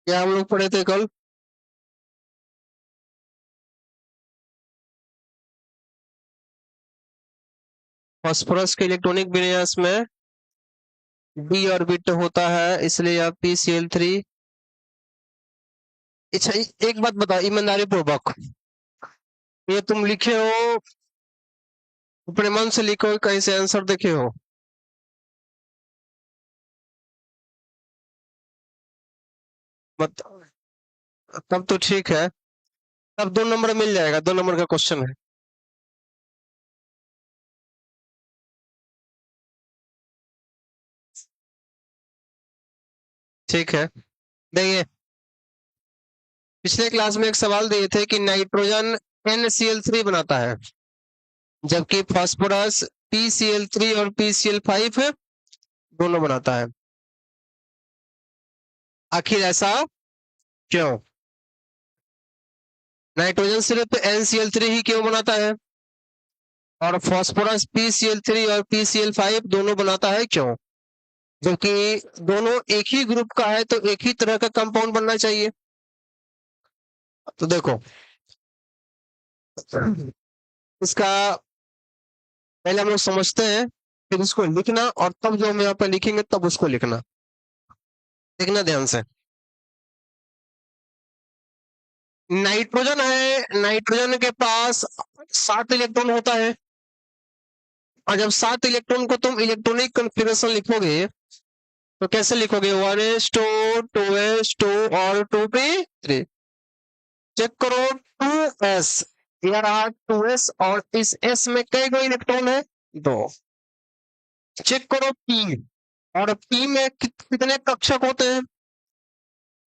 क्या हम लोग पढ़े थे कल? फास्फोरस के इलेक्ट्रॉनिक विन्यास में डी ऑर्बिट होता है, इसलिए आप PCl3। अच्छा, एक बात बताओ ईमानदारी पूर्वक, ये तुम लिखे हो अपने मन से लिखो, कहीं से आंसर देखे हो? बताओ। तब तो ठीक है, तब 2 नंबर मिल जाएगा, 2 नंबर का क्वेश्चन है। ठीक है, देखिए पिछले क्लास में एक सवाल दिए थे कि नाइट्रोजन NCl3 बनाता है, जबकि फास्फोरस PCl3 और PCl5 दोनों बनाता है। आखिर ऐसा क्यों? नाइट्रोजन सिर्फ NCl3 ही क्यों बनाता है और फास्फोरस PCl3 और PCl5 दोनों बनाता है क्यों? जबकि दोनों एक ही ग्रुप का है तो एक ही तरह का कंपाउंड बनना चाहिए। तो देखो, इसका पहले हम लोग समझते हैं, फिर इसको लिखना, और तब जो हम यहाँ पे लिखेंगे तब उसको लिखना। देखना ध्यान से। नाइट्रोजन है, नाइट्रोजन के पास 7 इलेक्ट्रॉन होता है, और जब 7 इलेक्ट्रॉन को तुम इलेक्ट्रॉनिक कन्फिगरेशन लिखोगे तो कैसे लिखोगे? 1s2, 2s2 और 2p3। चेक करो, 2s, यार 2s, और इस s में कई गो इलेक्ट्रॉन है? 2। चेक करो p, और p में कितने कक्षक होते हैं?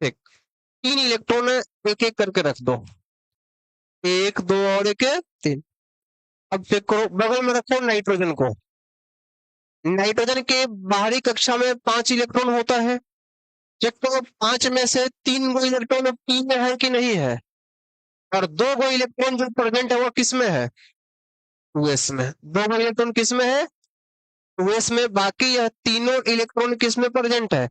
एक। 3 इलेक्ट्रॉन है, एक एक करके रख दो, 1 2 और 1 3। अब चेक करो, बगल में रखो नाइट्रोजन को। नाइट्रोजन के बाहरी कक्षा में 5 इलेक्ट्रॉन होता है। चेक करो, 5 में से 3 गो इलेक्ट्रॉन p में है कि नहीं है, और 2 गो इलेक्ट्रॉन जो प्रेजेंट है वो किस में है? 2s में। 2 गो इलेक्ट्रॉन किस में है? 2s में। बाकी यह तीनों इलेक्ट्रॉन किस में प्रेजेंट है?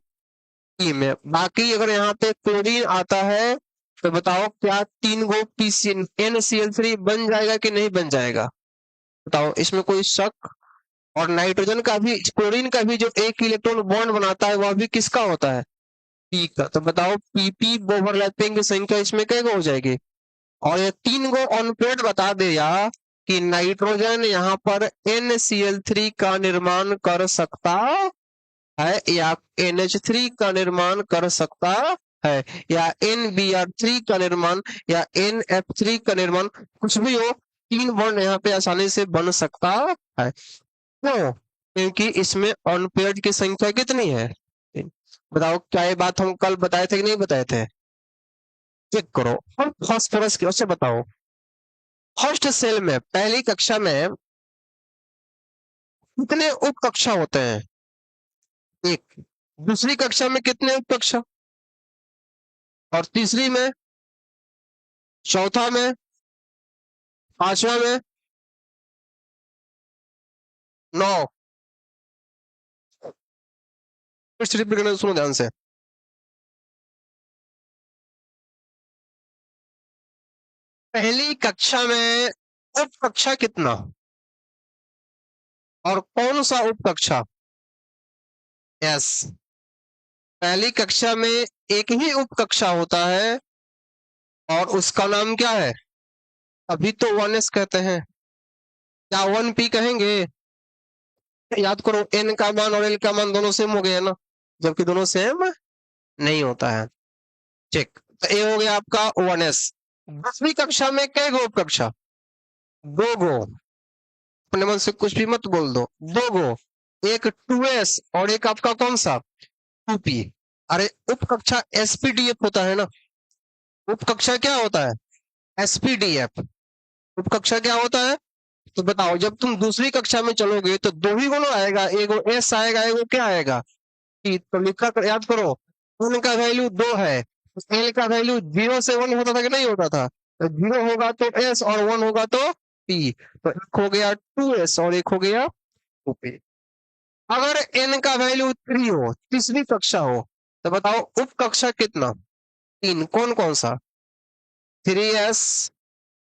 p में। बाकी अगर यहाँ पे क्लोरीन आता है तो बताओ क्या 3 गो पीसी NCl3 बन जाएगा कि नहीं बन जाएगा? बताओ, इसमें कोई शक? और नाइट्रोजन का भी, क्लोरीन का भी जो एक इलेक्ट्रॉन बॉन्ड बनाता है वह भी किसका होता है? p का। तो बताओ pp ओवरलैपिंग की संख्या इसमें क्या हो जाएगी? और ये 3 गो ऑन पेड बता दे या कि नाइट्रोजन यहाँ पर NCl3 का निर्माण कर सकता है, या NH3 का निर्माण कर सकता है, या NBr3 का निर्माण, या NF3 का निर्माण, कुछ भी हो, 3 बॉन्ड यहाँ पे आसानी से बन सकता है। क्यों? क्योंकि इसमें अनपेयर्ड की संख्या कितनी है? 3। बताओ, क्या ये बात हम कल बताए थे कि नहीं बताए थे? चेक करो। और फास्फोरस की, उससे बताओ, फर्स्ट सेल में पहली कक्षा में कितने उप कक्षा होते हैं? 1। दूसरी कक्षा में कितने उप कक्षा? और तीसरी में, चौथा में, पांचवा में, 9। फिर से रिपीट करना, सुनो ध्यान से। पहली कक्षा में उप कक्षा कितना, और कौन सा उप कक्षा? यस, पहली कक्षा में एक ही उप कक्षा होता है, और उसका नाम क्या है? अभी तो 1s कहते हैं, क्या 1p कहेंगे? याद करो, n का मान और l का मान दोनों सेम हो गए ना, जबकि दोनों सेम नहीं होता है। चेक, तो ये हो गया आपका 1s। 10वीं कक्षा में कई गो उप कक्षा? 2 गो। अपने मन से कुछ भी मत बोल दो, 2 गो। एक 2s और एक आपका कौन सा? 2p। अरे उप कक्षा SPDF होता है ना। उप कक्षा क्या होता है? SPDF। उप कक्षा क्या होता है? तो बताओ, जब तुम दूसरी कक्षा में चलोगे तो 2 ही गुना आएगा, एगो s आएगा, एगो क्या आएगा? p। तो लिखा कर, याद करो, n का वैल्यू 2 है, l का वैल्यू 0 से 1 होता था कि नहीं होता था? तो 0 होगा तो s और 1 होगा तो p। तो एक हो गया 2s और एक हो गया 2p। अगर n का वैल्यू 3 हो, तीसरी कक्षा हो, तो बताओ उप कक्षा कितना? 3। कौन कौन सा? 3s,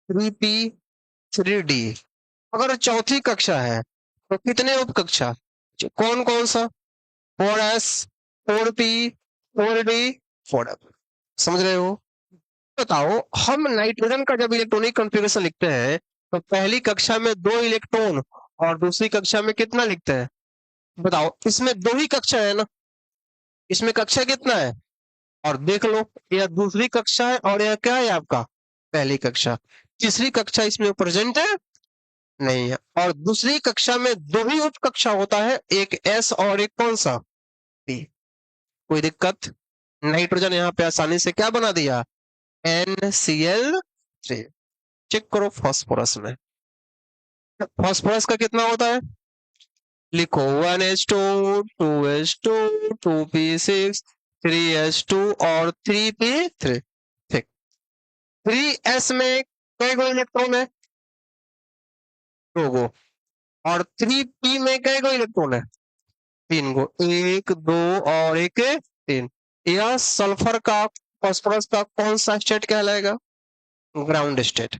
3p, 3d। अगर चौथी कक्षा है तो कितने उप कक्षा? कौन कौन सा? 4s, 4p, 4d, 4f। समझ रहे हो? बताओ, हम नाइट्रोजन का जब इलेक्ट्रॉनिक कॉन्फ़िगरेशन लिखते हैं तो पहली कक्षा में 2 इलेक्ट्रॉन और दूसरी कक्षा में कितना लिखते हैं? बताओ, इसमें 2 ही कक्षा है ना, इसमें कक्षा कितना है? और देख लो, यह दूसरी कक्षा है और यह क्या है आपका? पहली कक्षा। तीसरी कक्षा इसमें प्रेजेंट है नहीं है। और दूसरी कक्षा में 2 ही उप कक्षा होता है, एक एस और एक कौन सा? पी। कोई दिक्कत? नाइट्रोजन यहाँ पे आसानी से क्या बना दिया? NCl3। चेक करो फास्फोरस में, फास्फोरस का कितना होता है? लिखो 1s2, 2s2, 2p6, 3s2 और 3p3। ठीक। 3s में कई गो इलेक्ट्रॉन है? 2 गो। और 3p में कई गो इलेक्ट्रॉन है? 3 गो। 1, 2 और 1, 3। यह सल्फर का, फास्फोरस का कौन सा स्टेट कहलाएगा? Ground state.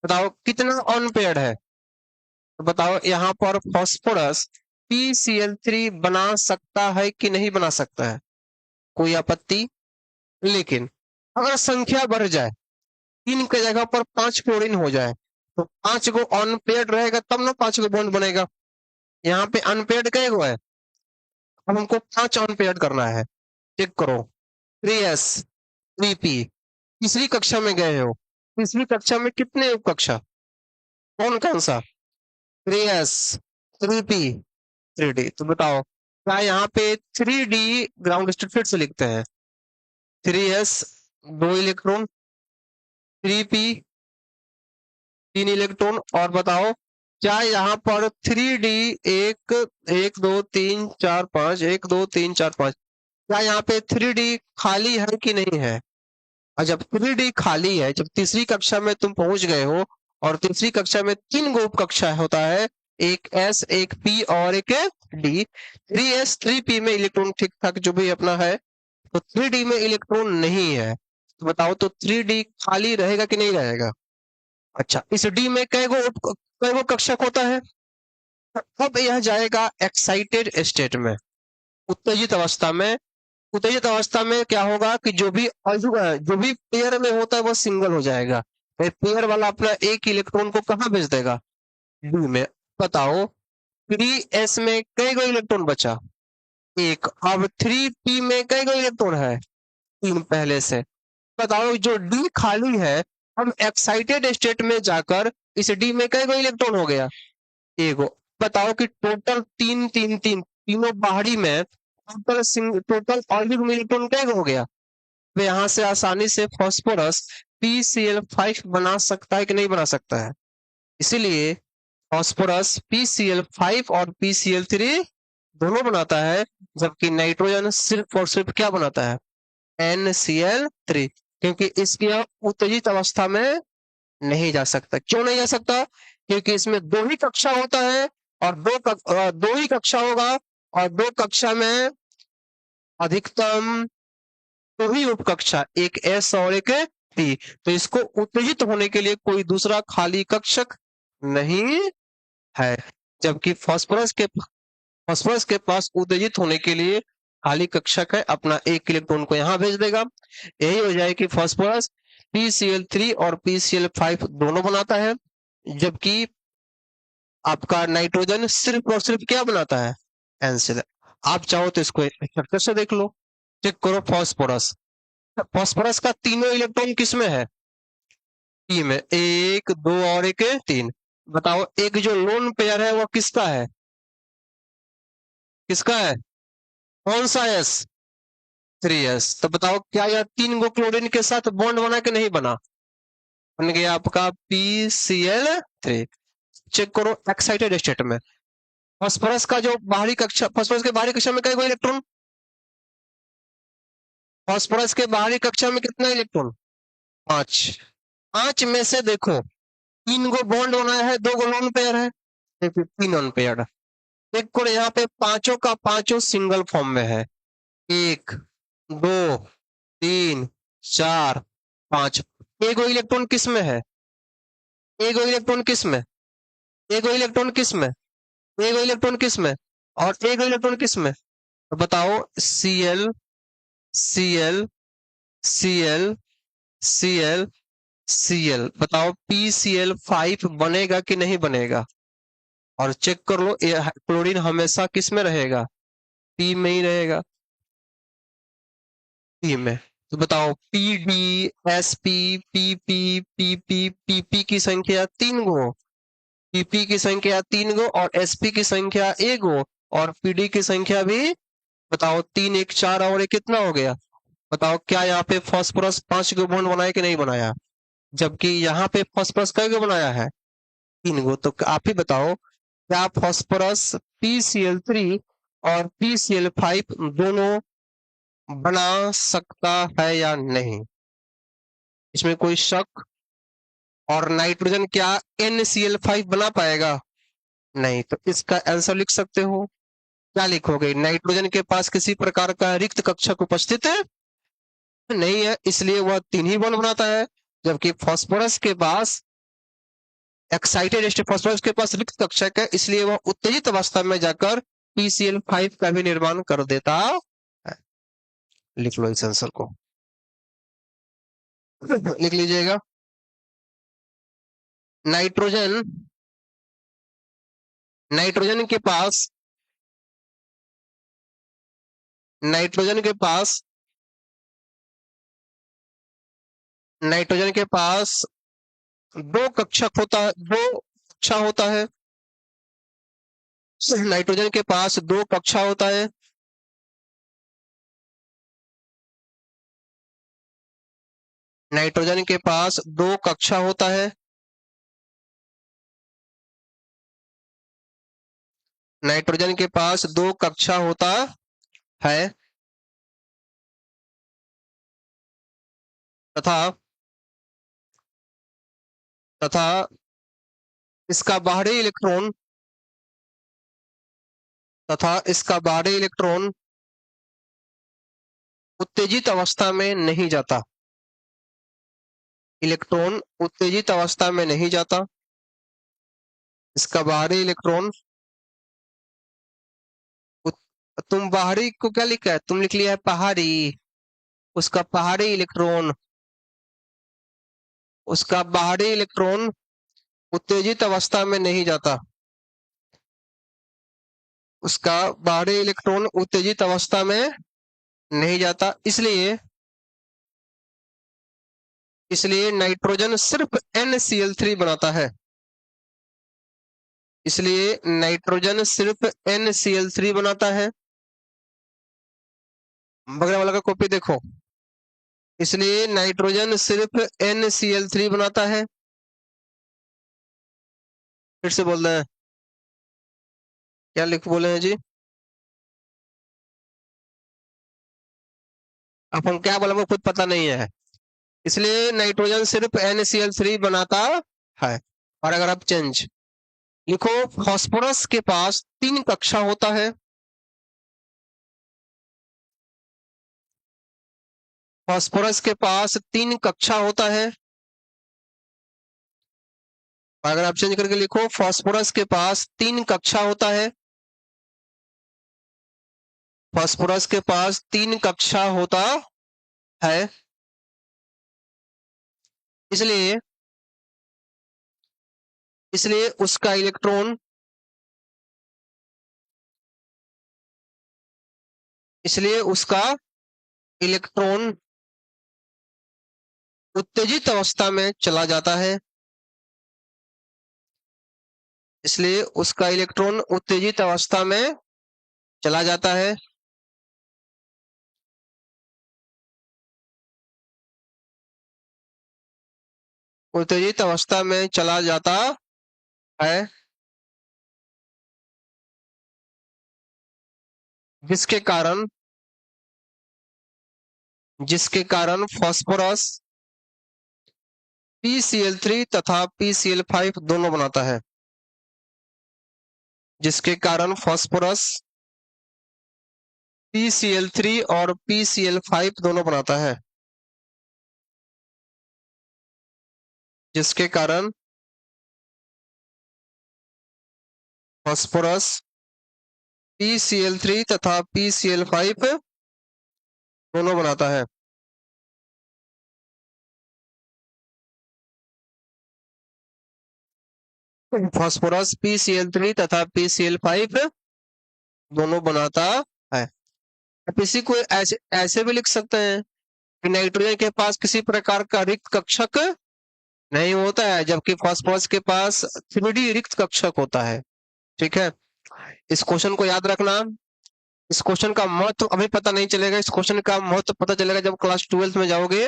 बताओ कितना अनपेयर्ड है? तो बताओ यहाँ पर फास्फोरस PCl3 बना सकता है कि नहीं बना सकता है? कोई आपत्ति? लेकिन अगर संख्या बढ़ जाए, 3 की जगह पर 5 क्लोरीन हो जाए, तो 5 गो अनपेयर्ड रहेगा तब ना 5 गो बॉन्ड बनेगा। यहाँ पे अनपेयर्ड कई गो है? अब हमको 5 अनपेयर्ड करना है। चेक करो, 3s, 3p। तीसरी कक्षा में गए हो, तीसरी कक्षा में कितने उप कक्षा? कौन कौन सा? 3s, 3p, 3d। तो बताओ, क्या यहाँ पे 3d ग्राउंड स्टेट फिर से लिखते हैं? 3s 2 electron, 3p 3 electron. और बताओ, क्या यहाँ पर 3d 1 1 2 3 4 5, 1 2 3 4 5, क्या यहाँ पे 3d खाली है कि नहीं है? और जब 3d खाली है, जब तीसरी कक्षा में तुम पहुंच गए हो और तीसरी कक्षा में 3 गो उप कक्षा होता है, एक s, एक p और एक d। 3s 3p में इलेक्ट्रॉन ठीक ठाक जो भी अपना है, तो 3d में इलेक्ट्रॉन नहीं है। तो बताओ, तो 3d खाली रहेगा कि नहीं रहेगा? अच्छा, इस डी में कई गो कक्षक होता है? अब यह जाएगा एक्साइटेड स्टेट में, उत्तेजित अवस्था में। उत्तेजित अवस्था में क्या होगा कि जो भी पेयर में होता है वो सिंगल हो जाएगा। पेयर वाला अपना एक इलेक्ट्रॉन को कहाँ भेज देगा? डी में। बताओ, 3s में कई गो इलेक्ट्रॉन बचा? एक। अब 3p में कई गो इलेक्ट्रॉन है? 3 पहले से। बताओ, जो डी खाली है, हम एक्साइटेड स्टेट में जाकर इस डी में कई गो इलेक्ट्रॉन हो गया? एगो। बताओ कि टोटल 3 3 3 तीनों बाहरी में टोटल ऑर्बिट में इलेक्ट्रॉन कई हो गया? तो यहां से आसानी से फास्फोरस PCl5 बना सकता है कि नहीं बना सकता है? इसीलिए फास्फोरस PCl5 और PCl3 दोनों बनाता है, जबकि नाइट्रोजन सिर्फ और सिर्फ क्या बनाता है? NCl3। क्योंकि इसकी उत्तेजित अवस्था में नहीं जा सकता। क्यों नहीं जा सकता? क्योंकि इसमें 2 ही कक्षा होता है और 2 ही कक्षा होगा, और 2 कक्षा में अधिकतम 2 ही उपकक्षा, एक एस और एक पी। तो इसको उत्तेजित होने के लिए कोई दूसरा खाली कक्षक नहीं है। जबकि फास्फोरस के पास उत्तेजित होने के लिए खाली कक्षक है, अपना एक इलेक्ट्रॉन को यहाँ भेज देगा। यही हो जाए कि फास्फोरस PCl3 और PCl5 दोनों बनाता है, जबकि आपका नाइट्रोजन सिर्फ और सिर्फ क्या बनाता है? एनसिल। आप चाहो तो इसको स्ट्रक्चर से देख लो। चेक करो फास्फोरस, फास्फोरस का तीनों इलेक्ट्रॉन किसमें है? पी में। 1 2 और 1 3। बताओ, एक जो लोन पेयर है वो किसका है? किसका है? कौन सा एस? 3s। तो बताओ, क्या यह 3 गो क्लोरीन के साथ बॉन्ड बना के नहीं बना? बन गया आपका PCl3। चेक करो एक्साइटेड स्टेट में फास्फोरस के बाहरी कक्षा में कई गो इलेक्ट्रॉन? फास्फोरस के बाहरी कक्षा में कितना इलेक्ट्रॉन? 5। 5 में से देखो, 3 गो बॉन्ड बनाया है, 2 गो लोन पेयर है, तो फिर 3 अनपेयर्ड। एक को यहाँ पे पांचों का पांचों सिंगल फॉर्म में है, 1 2 3 4 5। एगो इलेक्ट्रॉन किस में है? एगो इलेक्ट्रॉन किस में? एगो इलेक्ट्रॉन किस में? एगो इलेक्ट्रॉन किस में? और एगो इलेक्ट्रॉन किस में? तो बताओ, Cl Cl Cl Cl Cl। बताओ PCl5 बनेगा कि नहीं बनेगा? और चेक कर लो, क्लोरीन हमेशा किस में रहेगा? P में ही रहेगा, P में। तो बताओ, PD SP PP PP PP की संख्या 3 गो, PP की संख्या 3 गो और SP की संख्या 1 गो और PD की संख्या भी बताओ 3 1 4 और 1 कितना हो गया? बताओ, क्या यहाँ पे फास्फोरस 5 गो बॉन्ड बनाया कि नहीं बनाया? जबकि यहाँ पे फास्फोरस कई गो बनाया है? 3 गो। तो आप ही बताओ, क्या फास्फोरस PCl3 और PCl5 दोनों बना सकता है या नहीं? इसमें कोई शक? और नाइट्रोजन क्या NCl5 बना पाएगा? नहीं। तो इसका आंसर लिख सकते हो, क्या लिखोगे? नाइट्रोजन के पास किसी प्रकार का रिक्त कक्षक उपस्थित है नहीं है, इसलिए वह 3 ही बॉन्ड बनाता है। जबकि फास्फोरस के पास एक्साइटेड स्टेट, फास्फोरस के पास रिक्त कक्षक है, इसलिए वह उत्तेजित अवस्था में जाकर PCl5 का भी निर्माण कर देता है। लिख लो इस आंसर को, लिख लीजिएगा। नाइट्रोजन नाइट्रोजन के पास नाइट्रोजन के पास नाइट्रोजन के पास दो कक्षक होता है, दो कक्षा होता है। नाइट्रोजन के पास दो कक्षा होता है। नाइट्रोजन के पास दो कक्षा होता है। नाइट्रोजन के पास दो कक्षा होता है तथा तथा इसका बाहरी इलेक्ट्रॉन उत्तेजित अवस्था में नहीं जाता। इलेक्ट्रॉन उत्तेजित अवस्था में नहीं जाता। इसका बाहरी इलेक्ट्रॉन तुम बाहरी को क्या लिखा है? तुम लिख लिया है पहाड़ी। उसका बाहरी इलेक्ट्रॉन उत्तेजित अवस्था में नहीं जाता। उसका बाहरी इलेक्ट्रॉन उत्तेजित अवस्था में नहीं जाता। इसलिए नाइट्रोजन सिर्फ NCl3 बनाता है। इसलिए नाइट्रोजन सिर्फ NCl3 बनाता है। बगल वाला का कॉपी देखो। इसलिए नाइट्रोजन सिर्फ NCl3 बनाता है। फिर से बोल रहे हैं, क्या लिख बोले हैं जी? अब हम क्या बोले, खुद पता नहीं है। इसलिए नाइट्रोजन सिर्फ NCl3 बनाता है। और अगर आप चेंज लिखो, फास्फोरस के पास 3 कक्षा होता है। फास्फोरस के पास 3 कक्षा होता है। अगर आप चेंज करके लिखो, फास्फोरस के पास 3 कक्षा होता है। फास्फोरस के पास 3 कक्षा होता है। इसलिए इसलिए उसका इलेक्ट्रॉन उत्तेजित अवस्था में चला जाता है। इसलिए उसका इलेक्ट्रॉन उत्तेजित अवस्था में चला जाता है। उत्तेजित अवस्था में चला जाता है, जिसके कारण फास्फोरस PCl3 तथा PCl5 दोनों बनाता है। जिसके कारण फास्फोरस PCl3 और PCl5 दोनों बनाता है, जिसके कारण फास्फोरस PCl3 तथा PCl5 दोनों बनाता है। फास्फोरस PCl3 तथा PCl5 दोनों बनाता है। आप इसी को ऐसे ऐसे भी लिख सकते हैं कि नाइट्रोजन के पास किसी प्रकार का रिक्त कक्षक नहीं होता है, जबकि फास्फोरस के पास 3D रिक्त कक्षक होता है। ठीक है, इस क्वेश्चन को याद रखना। इस क्वेश्चन का महत्व अभी पता नहीं चलेगा, इस क्वेश्चन का महत्व पता चलेगा जब क्लास 12th में जाओगे,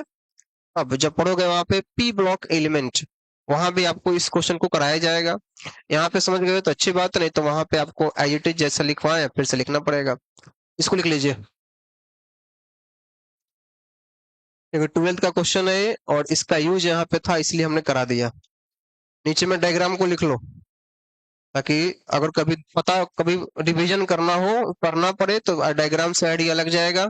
अब जब पढ़ोगे वहां पे पी ब्लॉक एलिमेंट, वहां भी आपको इस क्वेश्चन को कराया जाएगा। यहाँ पे समझ गए तो अच्छी बात, नहीं तो वहां पे आपको एज इट इज जैसा लिखवाए फिर से लिखना पड़ेगा। इसको लिख लीजिए, क्योंकि 12th का क्वेश्चन है और इसका यूज यहाँ पे था इसलिए हमने करा दिया। नीचे में डायग्राम को लिख लो, ताकि अगर कभी रिवीजन करना पड़े तो डायग्राम से आइडिया लग जाएगा।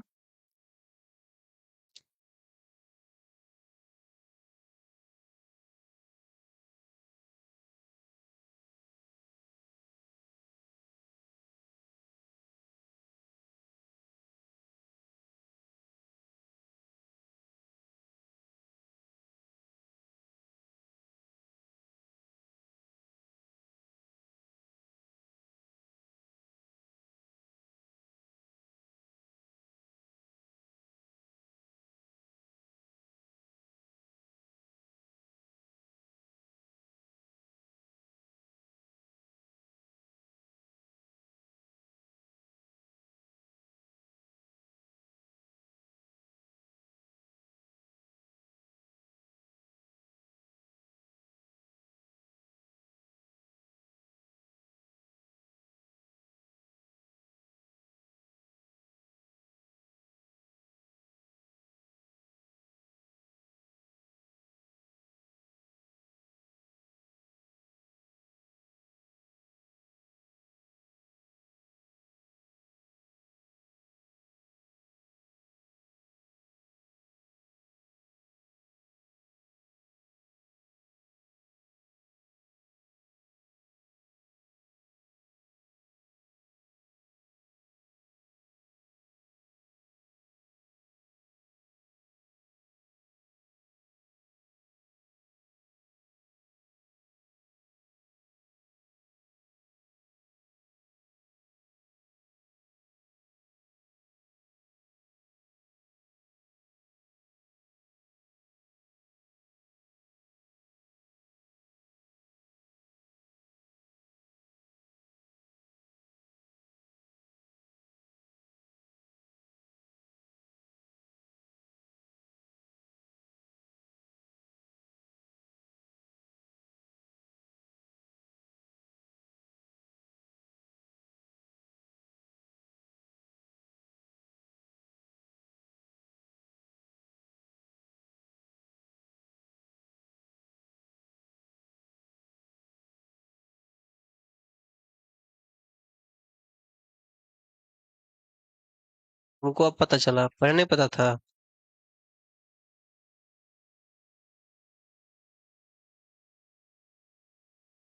उनको अब पता चला, पहले नहीं पता था।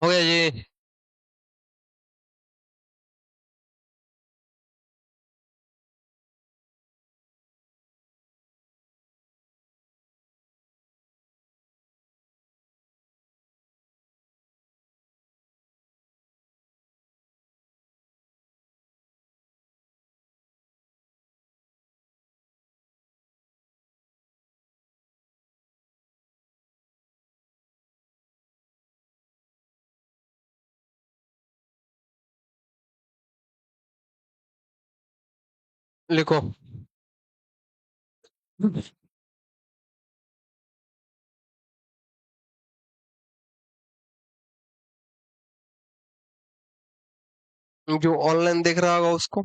हो गया जी। लिखो, जो ऑनलाइन देख रहा होगा उसको।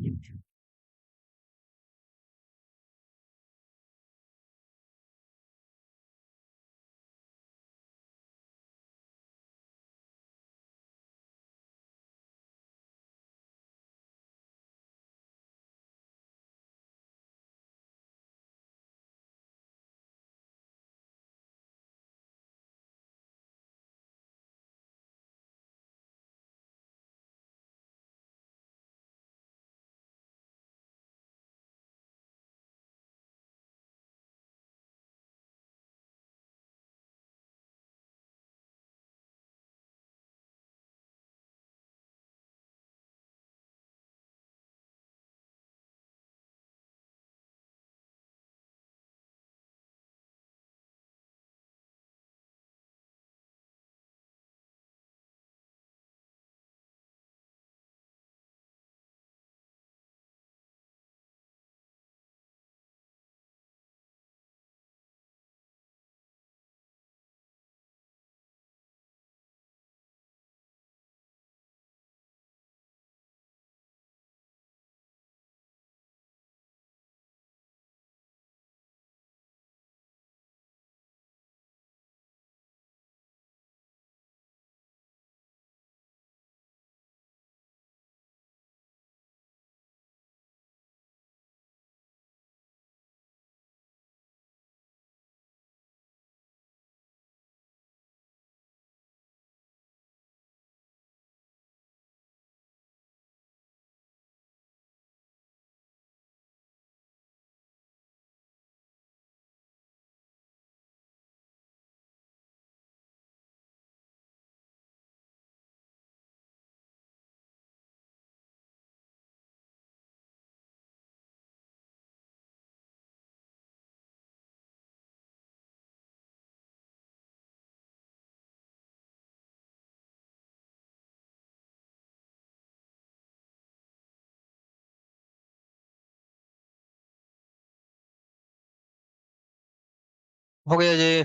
हो गया जी।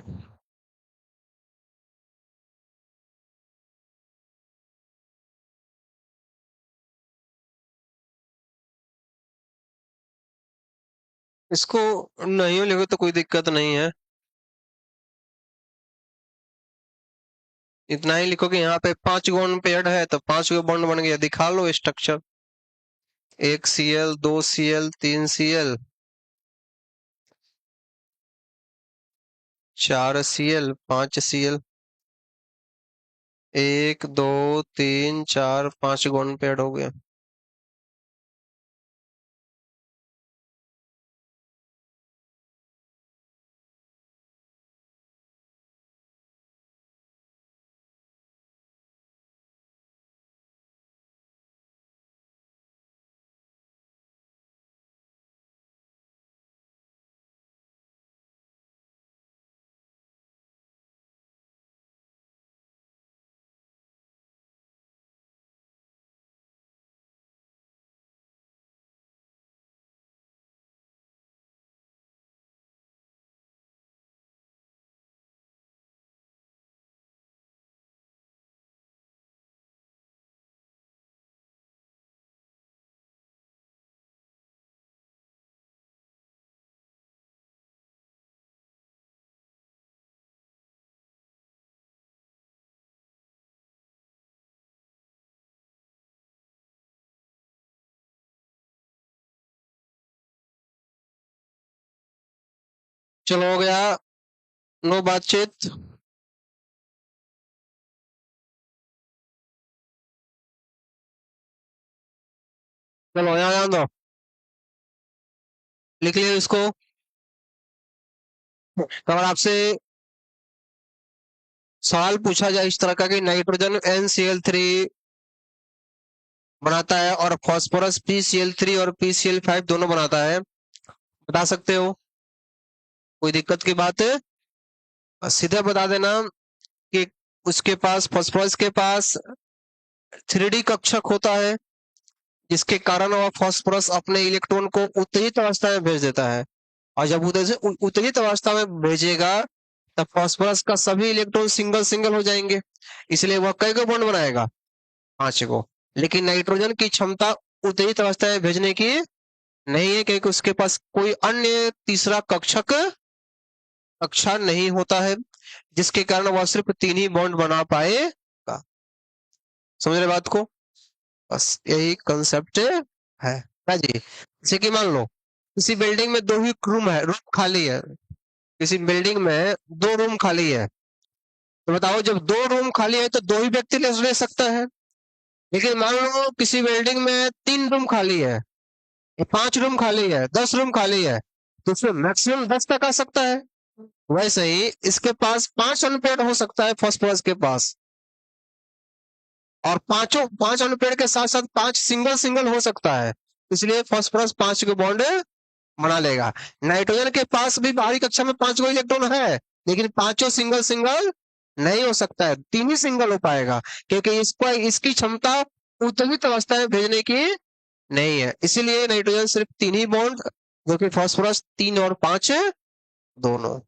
इसको नहीं लिखो तो कोई दिक्कत नहीं है, इतना ही लिखो कि यहाँ पे 5 बॉन्ड पेयर्ड है तो 5 बॉन्ड बन गया, दिखा लो structure. 1 Cl, 2 Cl, 3 Cl, 4 Cl, 5 Cl, 1 2 3 4 5 bond paired हो गया। चलो हो गया, नो बातचीत। चलो यहाँ जान दो, लिख लिया इसको। तो अगर आपसे सवाल पूछा जाए इस तरह का कि नाइट्रोजन NCl3 बनाता है और फास्फोरस PCl3 और PCl5 दोनों बनाता है, बता सकते हो? कोई दिक्कत की बात है? सीधे बता देना कि उसके पास, फास्फोरस के पास 3D कक्षक होता है, जिसके कारण वह फास्फोरस अपने इलेक्ट्रॉन को उत्तेजित अवस्था में भेज देता है, और जब उत्तेजित अवस्था में भेजेगा तब फास्फोरस का सभी इलेक्ट्रॉन सिंगल सिंगल हो जाएंगे, इसलिए वह कई को बॉन्ड बनाएगा, 5 को। लेकिन नाइट्रोजन की क्षमता उत्तेजित अवस्था में भेजने की नहीं है, क्योंकि उसके पास कोई अन्य तीसरा कक्षक कक्षा नहीं होता है, जिसके कारण वह सिर्फ 3 ही बॉन्ड बना पाएगा। समझ रहे बात को? बस यही कंसेप्ट है ना जी। जैसे कि मान लो किसी बिल्डिंग में 2 ही रूम है, रूम खाली है, किसी बिल्डिंग में 2 रूम खाली है, तो बताओ जब 2 रूम खाली है तो 2 ही व्यक्ति ले सकता है। लेकिन मान लो किसी बिल्डिंग में 3 रूम खाली है, 5 रूम खाली है, 10 रूम खाली है, तो उसमें मैक्सिमम 10 तक आ सकता है। वैसे ही इसके पास 5 अनपेड हो सकता है फास्फोरस के पास, और 5 अनपेड के साथ साथ 5 सिंगल सिंगल हो सकता है, इसलिए फास्फोरस 5 के बॉन्ड बना लेगा। नाइट्रोजन के पास भी बाहरी कक्षा में 5 गो इलेक्ट्रॉन है, लेकिन पांचों सिंगल सिंगल नहीं हो सकता है, 3 ही सिंगल हो पाएगा, क्योंकि इसको इसकी क्षमता उत्तेजित अवस्था में भेजने की नहीं है, इसीलिए नाइट्रोजन सिर्फ 3 ही बॉन्ड, जो कि फास्फोरस 3 और 5 दोनों।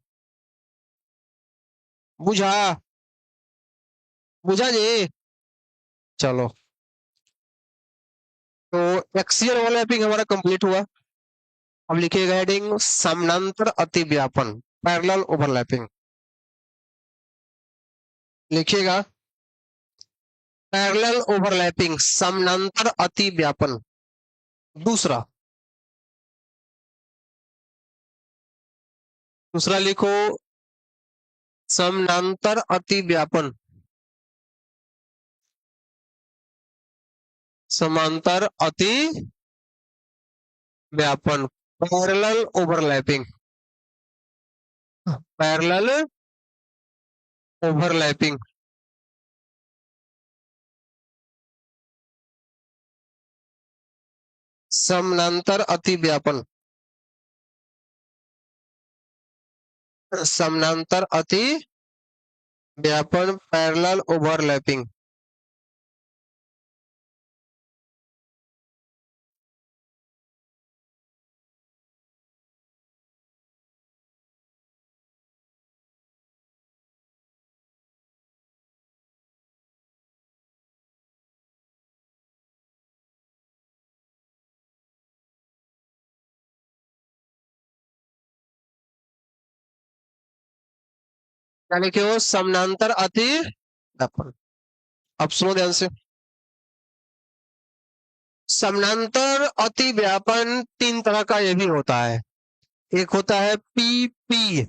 बुझा? बुझा जी? चलो, तो एक्सियल ओवरलैपिंग हमारा कंप्लीट हुआ। अब लिखिएगा हेडिंग समानांतर अतिव्यापन, पैरेलल ओवरलैपिंग। लिखिएगा पैरेलल ओवरलैपिंग, समानांतर अतिव्यापन। दूसरा, दूसरा लिखो समानांतर अतिव्यापन, समांतर अति व्यापन, पैरेलल ओवरलैपिंग, पैरेलल ओवरलैपिंग। समानांतर अतिव्यापन, समानांतर अति व्यापन, पैरेलल ओवरलैपिंग। क्या लिखे हो? समानांतर अति व्यापन। अब सुनो ध्यान से, समानांतर अति व्यापन 3 तरह का ये भी होता है। एक होता है पीपी,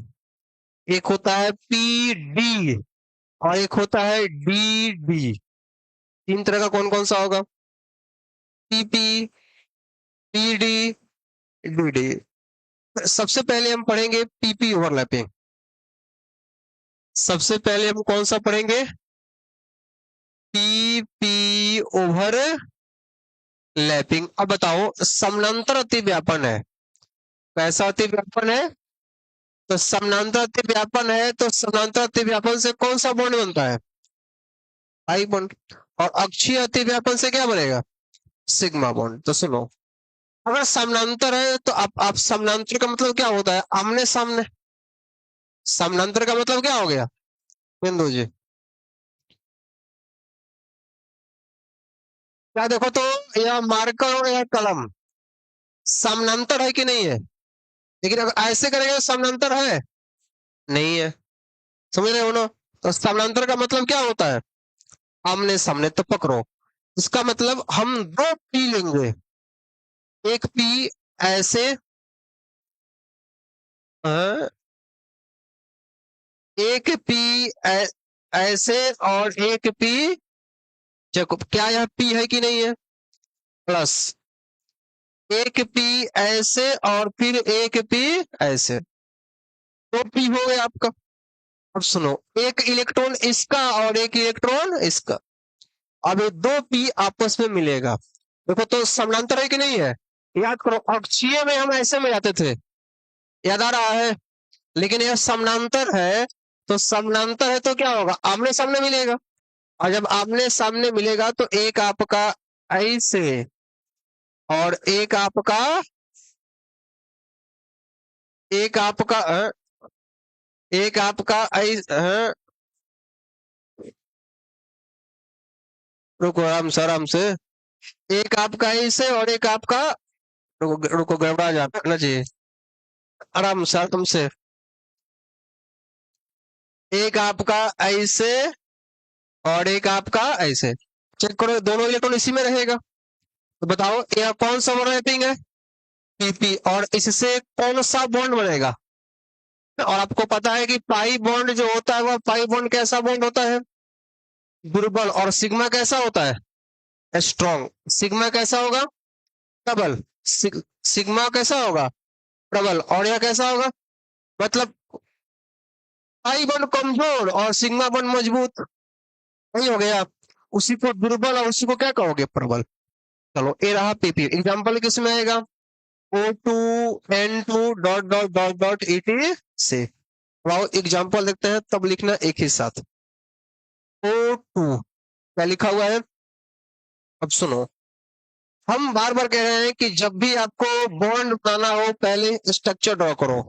एक होता है पीडी, और एक होता है डीडी। 3 तरह का कौन कौन सा होगा? PP, PD, DD. सबसे पहले हम पढ़ेंगे पीपी ओवरलैपिंग। सबसे पहले हम कौन सा पढ़ेंगे? PP overlapping. अब बताओ, समानांतर अति व्यापन है, कैसा अति व्यापन है? तो समानांतर अति व्यापन है, तो समानांतर अति व्यापन से कौन सा बॉन्ड बनता है? Pi bond. और अक्षीय अति व्यापन से क्या बनेगा? Sigma bond. तो सुनो, अगर समानांतर है तो आप समानांतर का मतलब क्या होता है? आमने सामने। समानांतर का मतलब क्या हो गया बिंदु जी? क्या देखो तो, यह मार्कर और यह कलम समानांतर है कि नहीं है? लेकिन अगर ऐसे करेंगे तो समानांतर है नहीं है, समझ रहे हो ना? तो समानांतर का मतलब क्या होता है? आमने सामने। तो पकड़ो, इसका मतलब हम 2 पी लेंगे। एक पी ऐसे, हाँ, एक पी ऐसे, और एक पी, क्या यह पी है कि नहीं है? प्लस एक पी ऐसे, और फिर एक पी ऐसे। 2 पी हो गया आपका। अब सुनो, एक इलेक्ट्रॉन इसका और एक इलेक्ट्रॉन इसका। अब ये 2 पी आपस में मिलेगा। देखो तो समानांतर है कि नहीं है? याद करो, अक्षीय में हम ऐसे में जाते थे, याद आ रहा है? लेकिन यह समानांतर है, तो समानांतर है तो क्या होगा? आमने सामने मिलेगा। और जब आमने सामने मिलेगा तो एक आपका ऐसे, और एक आपका एक आपका रुको आराम से। एक आपका ऐसे और एक आपका, रुको रुको, गड़बड़ा जाना चाहिए। आराम से। एक आपका ऐसे और एक आपका ऐसे। चेक करो, दोनों इलेक्ट्रॉन इसी में रहेगा। तो बताओ यह कौन सा ओवरलैपिंग है? पीपी। और इससे कौन सा बॉन्ड बनेगा? और आपको पता है कि पाई बॉन्ड जो होता है, वह पाई बॉन्ड कैसा बॉन्ड होता है? दुर्बल। और सिग्मा कैसा होता है? स्ट्रॉन्ग। सिग्मा कैसा होगा? प्रबल। सिग्मा कैसा होगा? प्रबल। और यह कैसा होगा? मतलब पाई बॉन्ड कमजोर और सिग्मा बॉन्ड मजबूत। नहीं हो गया? उसी को दुर्बल और उसी को क्या कहोगे? प्रबल। चलो, ये रहा पीपी। एग्जाम्पल किसमें आएगा? O2N2 dot dot dot dot ET से। आओ एग्जाम्पल देखते हैं, तब लिखना एक ही साथ। O2 क्या लिखा हुआ है? अब सुनो, हम बार बार कह रहे हैं कि जब भी आपको बॉन्ड बनाना हो, पहले स्ट्रक्चर ड्रॉ करो।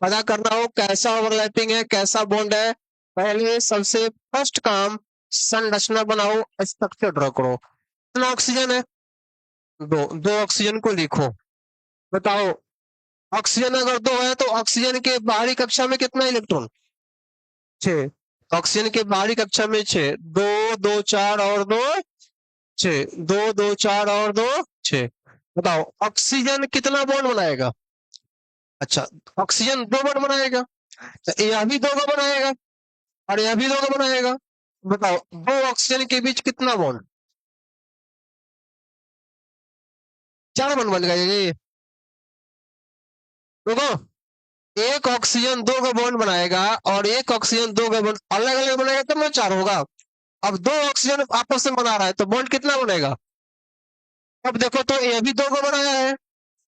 पता करना हो कैसा ओवरलैपिंग है, कैसा बॉन्ड है, पहले सबसे फर्स्ट काम संरचना बनाओ, स्ट्रक्चर ड्रॉ करो। कितना ऑक्सीजन है? 2। 2 ऑक्सीजन को लिखो। बताओ, ऑक्सीजन अगर 2 है तो ऑक्सीजन के बाहरी कक्षा में कितना इलेक्ट्रॉन? 6। ऑक्सीजन के बाहरी कक्षा में 6। 2 2 4 और 2 6। 2 2 4 और 2 6। बताओ ऑक्सीजन कितना बॉन्ड बनाएगा? अच्छा, ऑक्सीजन 2 बॉन्ड बनाएगा, तो यह भी 2 का बनाएगा और यह भी 2 का बनाएगा। बताओ 2 ऑक्सीजन के बीच कितना बॉन्ड? 4 बॉन्ड बन गए ये। देखो, एक ऑक्सीजन 2 का बॉन्ड बनाएगा और एक ऑक्सीजन 2 का बॉन्ड अलग अलग बनाएगा, तब ना 4 होगा। अब 2 ऑक्सीजन आपस में बना रहा है तो बॉन्ड कितना बनेगा? अब देखो तो यह भी 2 को बनाया है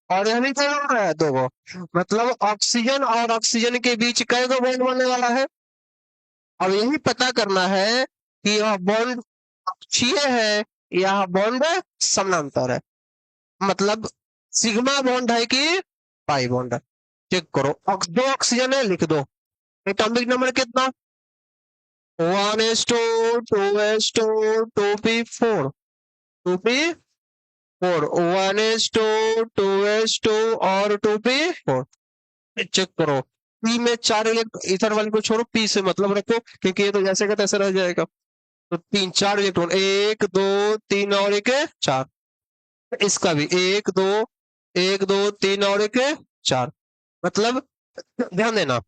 और यह भी क्या बन रहा है? 2 को। मतलब ऑक्सीजन और ऑक्सीजन के बीच कई गो बॉन्ड बनने वाला है। अब यही पता करना है कि यह बॉन्ड अक्षीय है या बॉन्ड समानांतर है। मतलब सिग्मा बॉन्ड है कि पाई बॉन्ड है? चेक करो, 2 ऑक्सीजन है, लिख दो। एटॉमिक नंबर कितना? 1s2 2s2 2p4 2p4 1s2 2s2 और 2p4। चेक करो, पी में 4 इथर वाले को छोड़ो, पी से मतलब रखो क्योंकि ये तो जैसे का तैसे रह जाएगा। तो 4 इलेक्ट्रॉन, 1 2 3 और 1 4। इसका भी 1 2 3 और 1 4। मतलब ध्यान देना,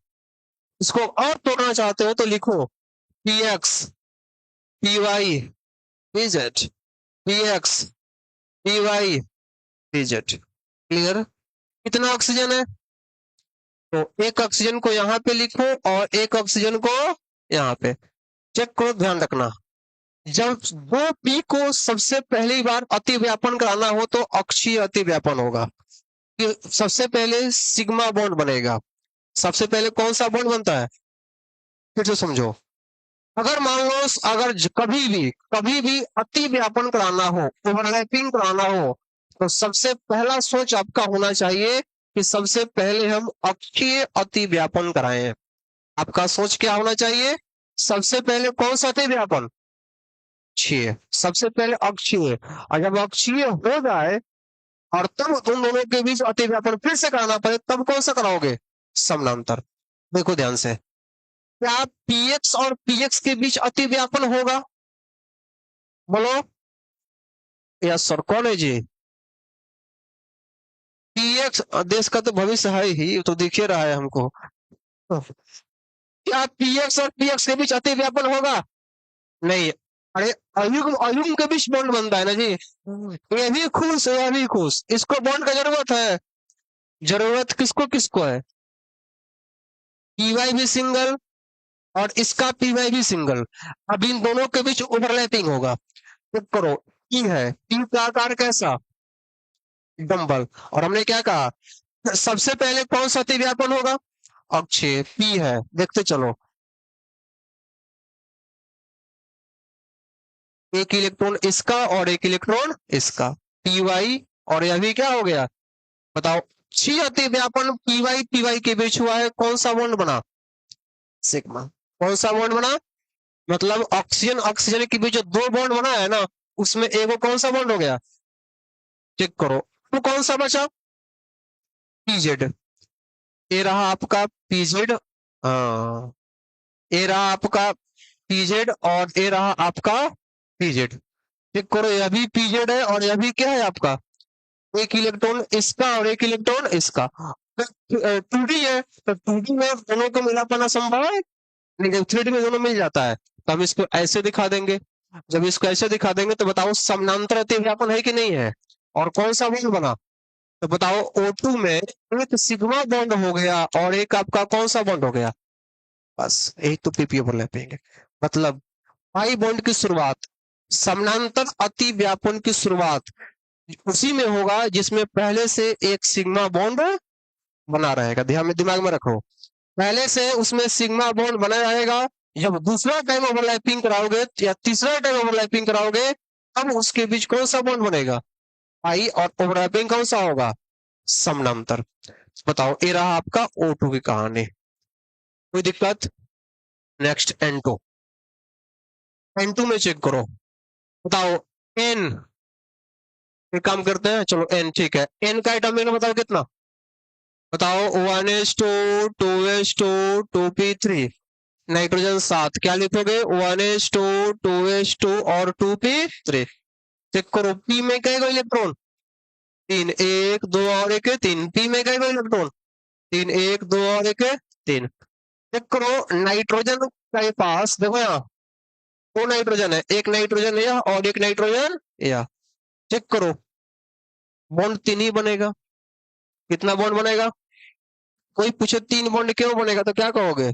इसको और तोड़ना चाहते हो तो लिखो p x p y p z, p x p y p z. Clear? कितना ऑक्सीजन है? तो एक ऑक्सीजन को यहाँ पे लिखो और एक ऑक्सीजन को यहाँ पे। चेक करो, ध्यान रखना, जब दो पी को सबसे पहली बार अतिव्यापन कराना हो तो अक्षीय अतिव्यापन होगा। सबसे पहले सिग्मा बॉन्ड बनेगा। सबसे पहले कौन सा बॉन्ड बनता है, फिर से समझो। अगर मान लो, अगर कभी भी अतिव्यापन कराना हो, ओवरलैपिंग कराना हो, तो सबसे पहला सोच आपका होना चाहिए कि सबसे पहले हम अक्षीय अतिव्यापन कराएं। आपका सोच क्या होना चाहिए? सबसे पहले कौन सा अतिव्यापन? अक्षीय। सबसे पहले अक्षीय, और जब अक्षीय हो जाए और तब उन दोनों के बीच अतिव्यापन फिर से कराना पड़े, तब कौन सा कराओगे? समानांतर। देखो ध्यान से, क्या पीएक्स और पीएक्स के बीच अतिव्यापन होगा? बोलो यस सर। कौन है जी? पीएक्स देश का तो भविष्य है ही, तो दिख ही रहा है हमको। क्या पीएक्स और पीएक्स के बीच अतिव्यापन होगा? नहीं। अरे अयुग्म अयुग्म के बीच बॉन्ड बनता है ना जी। ये भी खुश, ये भी खुश, इसको बॉन्ड का जरूरत है। जरूरत किसको किसको है? पीवाई भी सिंगल और इसका पीवाई भी सिंगल। अब इन दोनों के बीच ओवरलैपिंग होगा। चेक करो, पी है, पी का आकार कैसा? डंबल। और हमने क्या कहा, सबसे पहले कौन सा अतिव्यापन होगा? अक्षय। पी है, देखते चलो, एक इलेक्ट्रॉन इसका और एक इलेक्ट्रॉन इसका, पी वाई। और यह भी क्या हो गया बताओ? छी अतिव्यापन पीवाई पीवाई के बीच हुआ है, कौन सा बॉन्ड बना? सिग्मा। कौन सा बॉन्ड बना? मतलब ऑक्सीजन ऑक्सीजन के बीच जो दो बॉन्ड बना है ना, उसमें एक कौन सा बॉन्ड हो गया? चेक करो, तो कौन सा बचा? पीजेड। ये रहा आपका पीजेड। हाँ, ये रहा आपका पीजेड और ये रहा आपका पीजेड। चेक करो, यह भी पीजेड है और यह भी क्या है आपका? एक इलेक्ट्रॉन इसका और एक इलेक्ट्रॉन इसका। 2D है तो 2D में दोनों को मिला पाना संभव है नहीं, जब 3D में दोनों मिल जाता है तो हम इसको ऐसे दिखा देंगे। जब इसको ऐसे दिखा देंगे तो बताओ समानांतर अतिव्यापन है कि नहीं है? और कौन सा बॉन्ड बना? तो बताओ O2 में एक सिग्मा बॉन्ड हो गया और एक आपका कौन सा बॉन्ड हो गया? बस यही तो पीपी ओवरलैपिंग है। मतलब पाई बॉन्ड की शुरुआत, समानांतर अतिव्यापन की शुरुआत उसी में होगा जिसमें पहले से एक सिग्मा बॉन्ड बना रहेगा। ध्यान में दिमाग में रखो, पहले से उसमें सिग्मा बॉन्ड बना रहेगा। जब दूसरा टाइम ओवरलैपिंग कराओगे या तीसरा टाइम ओवरलैपिंग कराओगे, तब उसके बीच कौन सा बॉन्ड बनेगा? पाई। और ओवरलैपिंग कौन सा होगा? समानांतर। बताओ, ये रहा आपका O2 की कहानी। कोई दिक्कत? Next N2। N2 में चेक करो, बताओ N। एक काम करते हैं, चलो N ठीक है, N का आइटम मैंने बताओ कितना? बताओ 1s2 2s2 2p3। नाइट्रोजन 7, क्या लिखोगे? 1s2 2s2 और 2p3। चेक करो, p में कई इलेक्ट्रॉन? 3, 1 2 और 1 3। p में कई इलेक्ट्रॉन? 3, 1 2 और 1 3। चेक करो, नाइट्रोजन के पास देखो यहाँ दो नाइट्रोजन है, एक नाइट्रोजन यह और एक नाइट्रोजन यह। चेक करो, बॉन्ड 3 ही बनेगा। कितना बॉन्ड बनेगा? कोई पूछे 3 बॉन्ड क्यों बनेगा तो क्या कहोगे?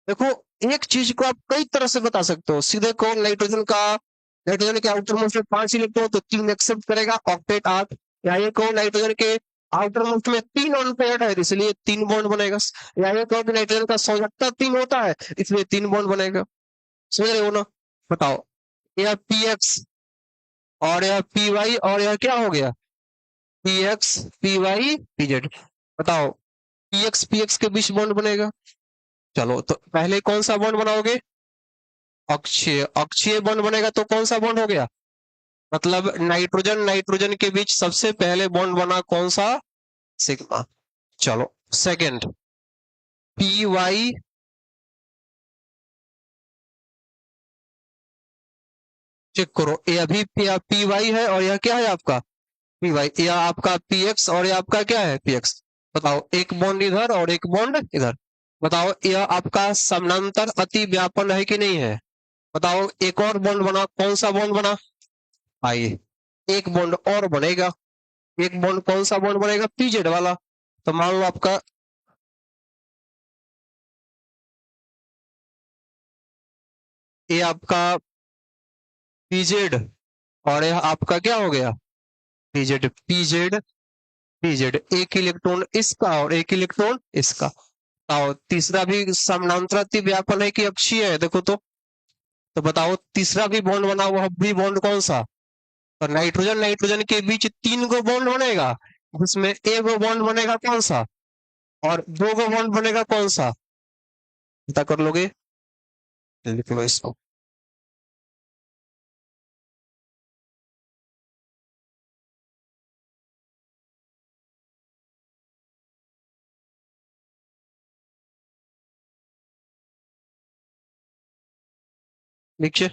देखो, एक चीज को आप कई तरह से बता सकते हो। सीधे कौन नाइट्रोजन के आउटर मोस्ट में 5 इलेक्ट्रॉन तो 3 एक्सेप्ट करेगा, ऑक्टेट 8। या ये कौन नाइट्रोजन के आउटर मोस्ट में 3 अनपेयर्ड है इसलिए 3 बॉन्ड बनेगा। या ये कौन नाइट्रोजन का संयोजकता 3 होता है इसलिए 3 बॉन्ड बनेगा। समझ रहे हो ना? बताओ, यह पीएक्स और यह पीवाई और यह क्या हो गया? Px py pz. बताओ, पीएक्स पीएक्स के बीच बॉन्ड बनेगा। चलो, तो पहले कौन सा बॉन्ड बनाओगे? अक्षीय। अक्षीय बॉन्ड बनेगा तो कौन सा बॉन्ड हो गया? मतलब नाइट्रोजन नाइट्रोजन के बीच सबसे पहले बॉन्ड बना कौन सा? सिग्मा। चलो सेकंड, पी वाई, चेक करो, ये अभी पी वाई है और यह क्या है आपका पी वाई, यह आपका पी एक्स और यह आपका क्या है पी एक्स। बताओ, एक बॉन्ड इधर और एक बॉन्ड इधर। बताओ, यह आपका समानांतर अति व्यापन है कि नहीं है। बताओ, एक और बॉन्ड बना, कौन सा बॉन्ड बना। आइए, एक बॉन्ड और बनेगा। एक बॉन्ड, कौन सा बॉन्ड बनेगा, पीजेड वाला। तो मान लो आपका ये आपका पीजेड और यह आपका क्या हो गया पीजेड पीजेड पीजेड, एक इलेक्ट्रॉन इसका और एक इलेक्ट्रॉन इसका। और तीसरा भी समानांतर व्यापन है कि अक्षीय है, देखो तो बताओ तीसरा भी बॉन्ड बना, वह भी बॉन्ड कौन सा। और नाइट्रोजन नाइट्रोजन के बीच तीन गो बॉन्ड बनेगा, जिसमें एक गो बॉन्ड बनेगा कौन सा और दो गो बॉन्ड बनेगा कौन सा। पता कर लोगे, लिख लो इसको। नीचे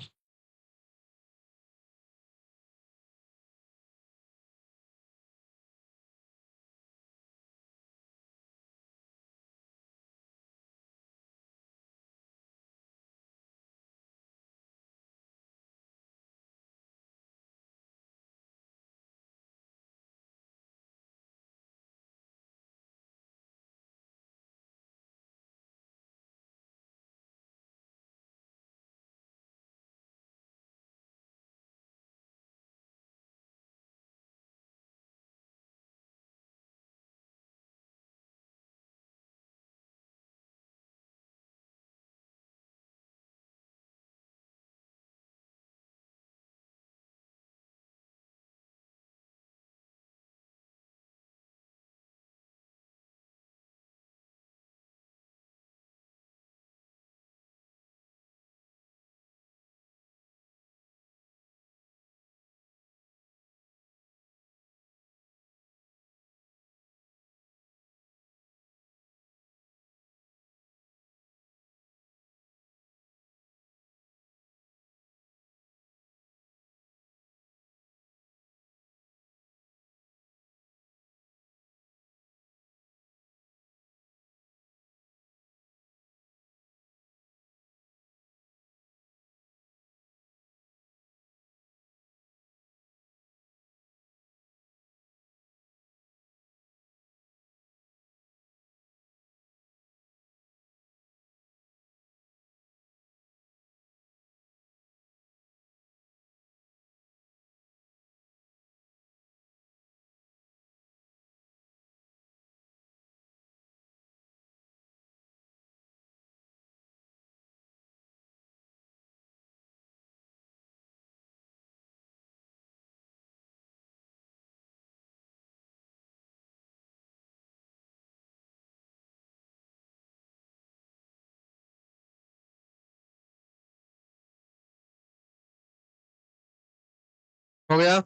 हो गया,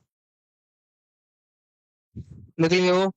लिख लिए हो।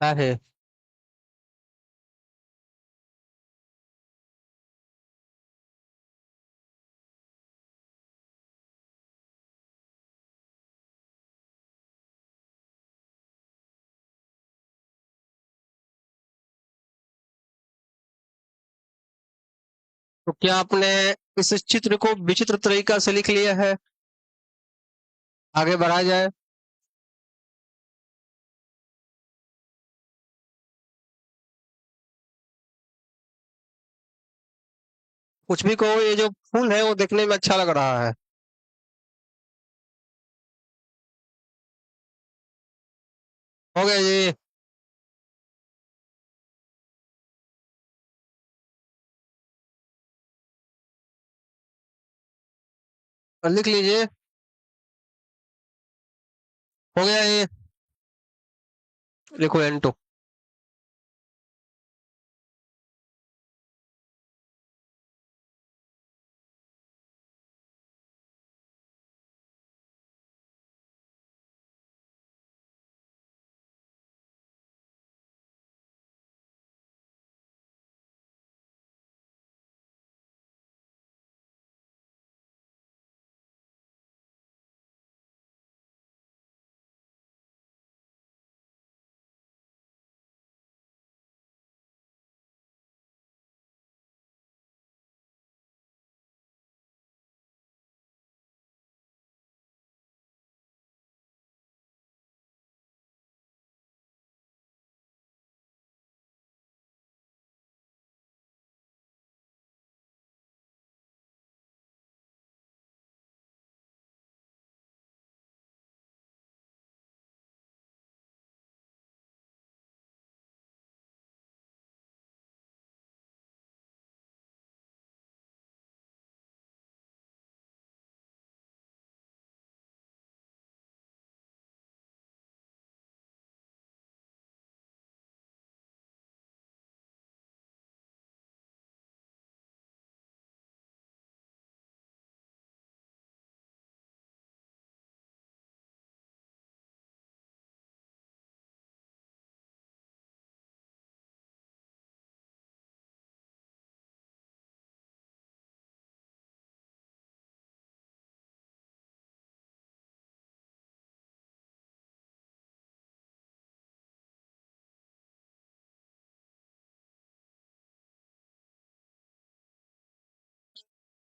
क्या है? तो क्या आपने इस चित्र को विचित्र तरीका से लिख लिया है? आगे बढ़ा जाए। कुछ भी कहो, ये जो फूल है वो देखने में अच्छा लग रहा है। हो गया जी। लिख लीजिए। हो गया ये। लिखो एंटो।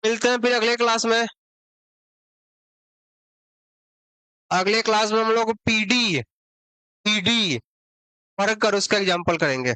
मिलते हैं फिर अगले क्लास में। अगले क्लास में हम लोग पीडी पीडी फर्क कर उसका एग्जाम्पल करेंगे।